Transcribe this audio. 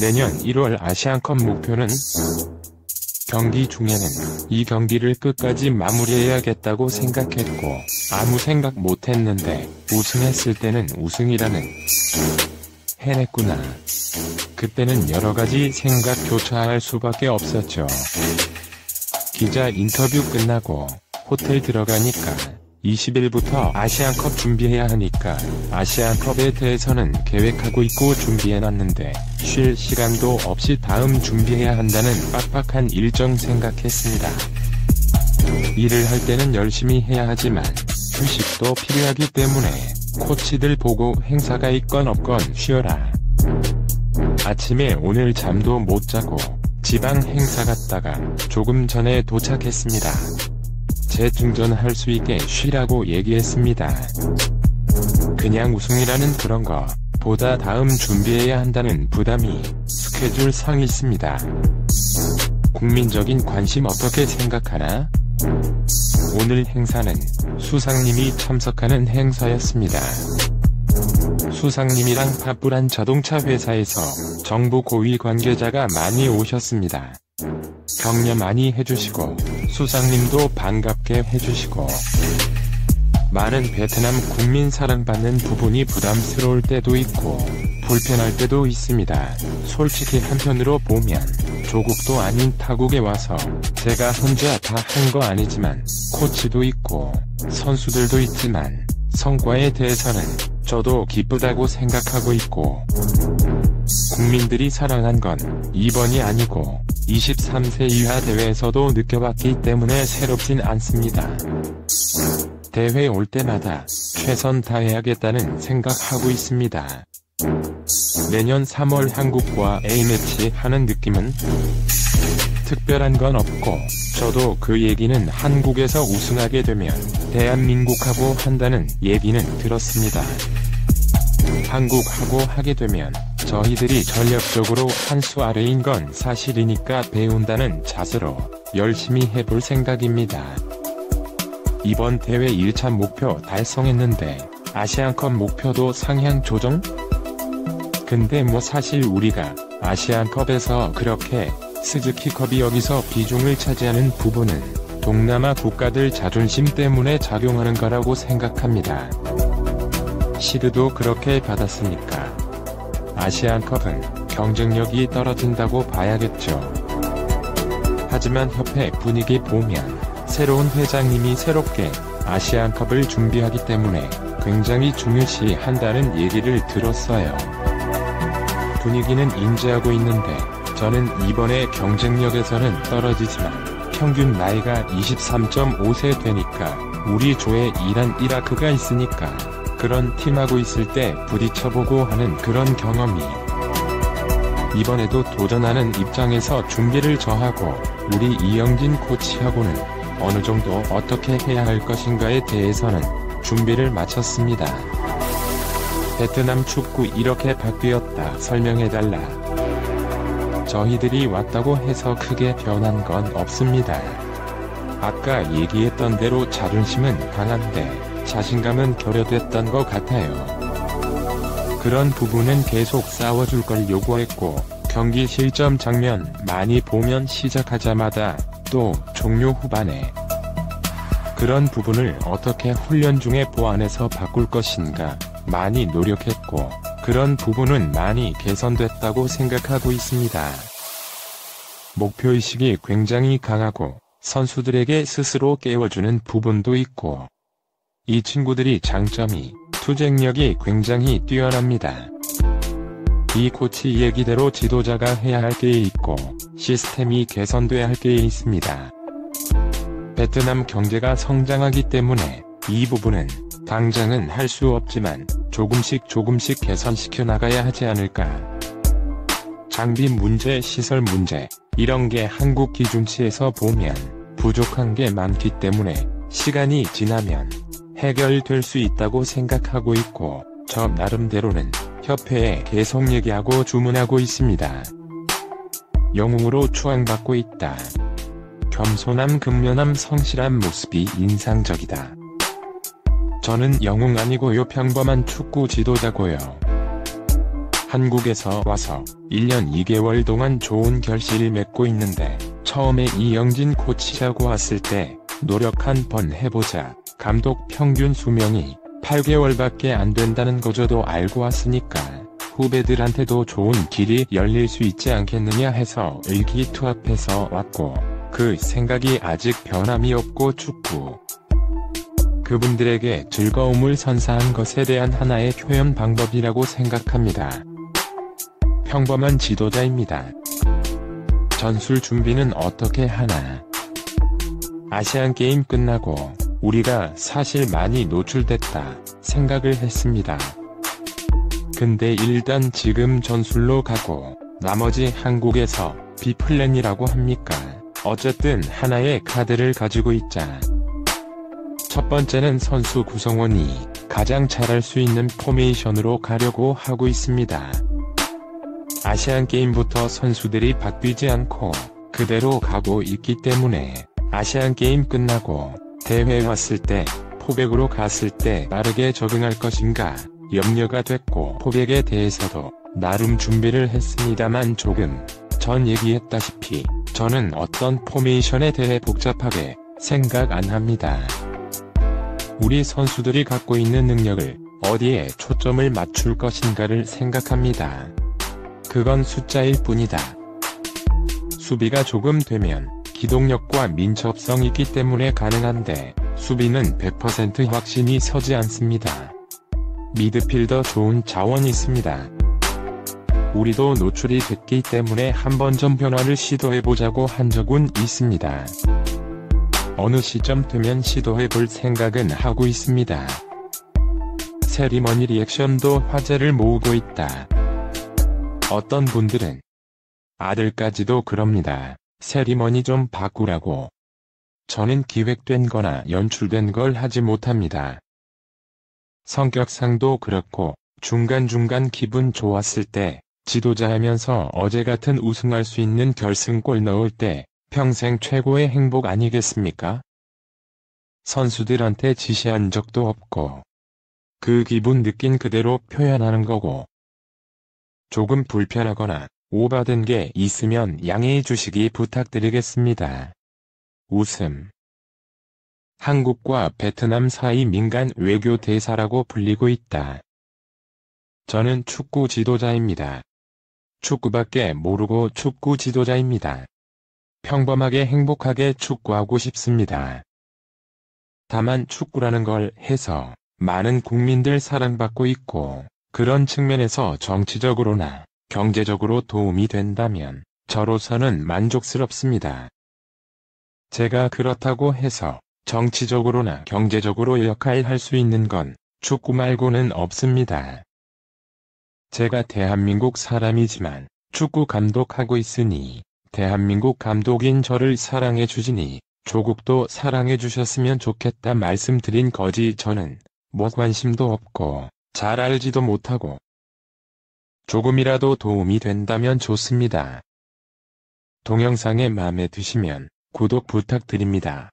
내년 1월 아시안컵 목표는? 경기 중에는 이 경기를 끝까지 마무리해야겠다고 생각했고 아무 생각 못했는데 우승했을 때는 우승이라는 해냈구나. 그때는 여러가지 생각조차 할 수밖에 없었죠. 기자 인터뷰 끝나고 호텔 들어가니까 20일부터 아시안컵 준비해야 하니까 아시안컵에 대해서는 계획하고 있고 준비해놨는데 쉴 시간도 없이 다음 준비해야 한다는 빡빡한 일정 생각했습니다. 일을 할 때는 열심히 해야 하지만 휴식도 필요하기 때문에 코치들 보고 행사가 있건 없건 쉬어라. 아침에 오늘 잠도 못 자고 지방 행사 갔다가 조금 전에 도착했습니다. 재충전할 수 있게 쉬라고 얘기했습니다. 그냥 우승이라는 그런 거 보다 다음 준비해야 한다는 부담이 스케줄상 있습니다. 국민적인 관심 어떻게 생각하나? 오늘 행사는 수상님이 참석하는 행사였습니다. 수상님이랑 바쁘란 자동차 회사에서 정부 고위 관계자가 많이 오셨습니다. 격려 많이 해주시고 수상님도 반갑게 해주시고 많은 베트남 국민 사랑받는 부분이 부담스러울 때도 있고 불편할 때도 있습니다. 솔직히 한편으로 보면 조국도 아닌 타국에 와서 제가 혼자 다 한 거 아니지만 코치도 있고 선수들도 있지만 성과에 대해서는 저도 기쁘다고 생각하고 있고 국민들이 사랑한 건 이번이 아니고 23세 이하 대회에서도 느껴봤기 때문에 새롭진 않습니다. 대회 올 때마다 최선 다해야겠다는 생각하고 있습니다. 내년 3월 한국과 A매치 하는 느낌은? 특별한 건 없고 저도 그 얘기는 한국에서 우승하게 되면 대한민국하고 한다는 얘기는 들었습니다. 한국하고 하게 되면 저희들이 전력적으로 한 수 아래인 건 사실이니까 배운다는 자세로 열심히 해볼 생각입니다. 이번 대회 1차 목표 달성했는데 아시안컵 목표도 상향 조정? 근데 뭐 사실 우리가 아시안컵에서 그렇게 스즈키컵이 여기서 비중을 차지하는 부분은 동남아 국가들 자존심 때문에 작용하는 거라고 생각합니다. 시드도 그렇게 받았으니까 아시안컵은 경쟁력이 떨어진다고 봐야겠죠. 하지만 협회 분위기 보면 새로운 회장님이 새롭게 아시안컵을 준비하기 때문에 굉장히 중요시한다는 얘기를 들었어요. 분위기는 인지하고 있는데 저는 이번에 경쟁력에서는 떨어지지만 평균 나이가 23.5세 되니까 우리 조에 이란 이라크가 있으니까 그런 팀하고 있을 때 부딪혀보고 하는 그런 경험이 이번에도 도전하는 입장에서 준비를 저하고 우리 이영진 코치하고는 어느 정도 어떻게 해야 할 것인가에 대해서는 준비를 마쳤습니다. 베트남 축구 이렇게 바뀌었다 설명해달라. 저희들이 왔다고 해서 크게 변한 건 없습니다. 아까 얘기했던 대로 자존심은 강한데 자신감은 결여됐던 것 같아요. 그런 부분은 계속 싸워줄 걸 요구했고 경기 실점 장면 많이 보면 시작하자마자 또 종료 후반에 그런 부분을 어떻게 훈련 중에 보완해서 바꿀 것인가 많이 노력했고 그런 부분은 많이 개선됐다고 생각하고 있습니다. 목표의식이 굉장히 강하고 선수들에게 스스로 깨워주는 부분도 있고 이 친구들이 장점이 투쟁력이 굉장히 뛰어납니다. 이 코치 얘기대로 지도자가 해야 할 게 있고 시스템이 개선돼야 할 게 있습니다. 베트남 경제가 성장하기 때문에 이 부분은 당장은 할 수 없지만 조금씩 개선시켜 나가야 하지 않을까. 장비 문제, 시설 문제 이런 게 한국 기준치에서 보면 부족한 게 많기 때문에 시간이 지나면 해결될 수 있다고 생각하고 있고 저 나름대로는 협회에 계속 얘기하고 주문하고 있습니다. 영웅으로 추앙받고 있다. 겸손함 근면함 성실한 모습이 인상적이다. 저는 영웅 아니고요 평범한 축구 지도자고요. 한국에서 와서 1년 2개월 동안 좋은 결실을 맺고 있는데, 처음에 이영진 코치라고 왔을 때 노력 한 번 해보자, 감독 평균 수명이 8개월밖에 안 된다는 거 저도 알고 왔으니까 후배들한테도 좋은 길이 열릴 수 있지 않겠느냐 해서 의기투합해서 왔고, 그 생각이 아직 변함이 없고 축구 그분들에게 즐거움을 선사한 것에 대한 하나의 표현 방법이라고 생각합니다. 평범한 지도자입니다. 전술 준비는 어떻게 하나? 아시안게임 끝나고 우리가 사실 많이 노출됐다 생각을 했습니다. 근데 일단 지금 전술로 가고 나머지 한국에서 B플랜이라고 합니까? 어쨌든 하나의 카드를 가지고 있자. 첫 번째는 선수 구성원이 가장 잘할 수 있는 포메이션으로 가려고 하고 있습니다. 아시안게임부터 선수들이 바뀌지 않고 그대로 가고 있기 때문에 아시안게임 끝나고 대회 왔을 때 포백으로 갔을 때 빠르게 적응할 것인가 염려가 됐고, 포백에 대해서도 나름 준비를 했습니다만 조금 전 얘기했다시피 저는 어떤 포메이션에 대해 복잡하게 생각 안 합니다. 우리 선수들이 갖고 있는 능력을 어디에 초점을 맞출 것인가를 생각합니다. 그건 숫자일 뿐이다. 수비가 조금 되면 기동력과 민첩성이 있기 때문에 가능한데 수비는 100% 확신이 서지 않습니다. 미드필더 좋은 자원이 있습니다. 우리도 노출이 됐기 때문에 한번 좀 변화를 시도해보자고 한 적은 있습니다. 어느 시점 되면 시도해볼 생각은 하고 있습니다. 세리머니 리액션도 화제를 모으고 있다. 어떤 분들은 아들까지도 그럽니다. 세리머니 좀 바꾸라고. 저는 기획된 거나 연출된 걸 하지 못합니다. 성격상도 그렇고 중간중간 기분 좋았을 때, 지도자 하면서 어제 같은 우승할 수 있는 결승골 넣을 때 평생 최고의 행복 아니겠습니까? 선수들한테 지시한 적도 없고 그 기분 느낀 그대로 표현하는 거고, 조금 불편하거나 오바된 게 있으면 양해해 주시기 부탁드리겠습니다. 웃음. 한국과 베트남 사이 민간 외교 대사라고 불리고 있다. 저는 축구 지도자입니다. 축구밖에 모르고 축구 지도자입니다. 평범하게 행복하게 축구하고 싶습니다. 다만 축구라는 걸 해서 많은 국민들 사랑받고 있고, 그런 측면에서 정치적으로나 경제적으로 도움이 된다면 저로서는 만족스럽습니다. 제가 그렇다고 해서 정치적으로나 경제적으로 역할할 수 있는 건 축구 말고는 없습니다. 제가 대한민국 사람이지만 축구 감독하고 있으니 대한민국 감독인 저를 사랑해 주시니 조국도 사랑해 주셨으면 좋겠다 말씀드린 거지. 저는 뭐 관심도 없고 잘 알지도 못하고 조금이라도 도움이 된다면 좋습니다. 동영상에 마음에 드시면 구독 부탁드립니다.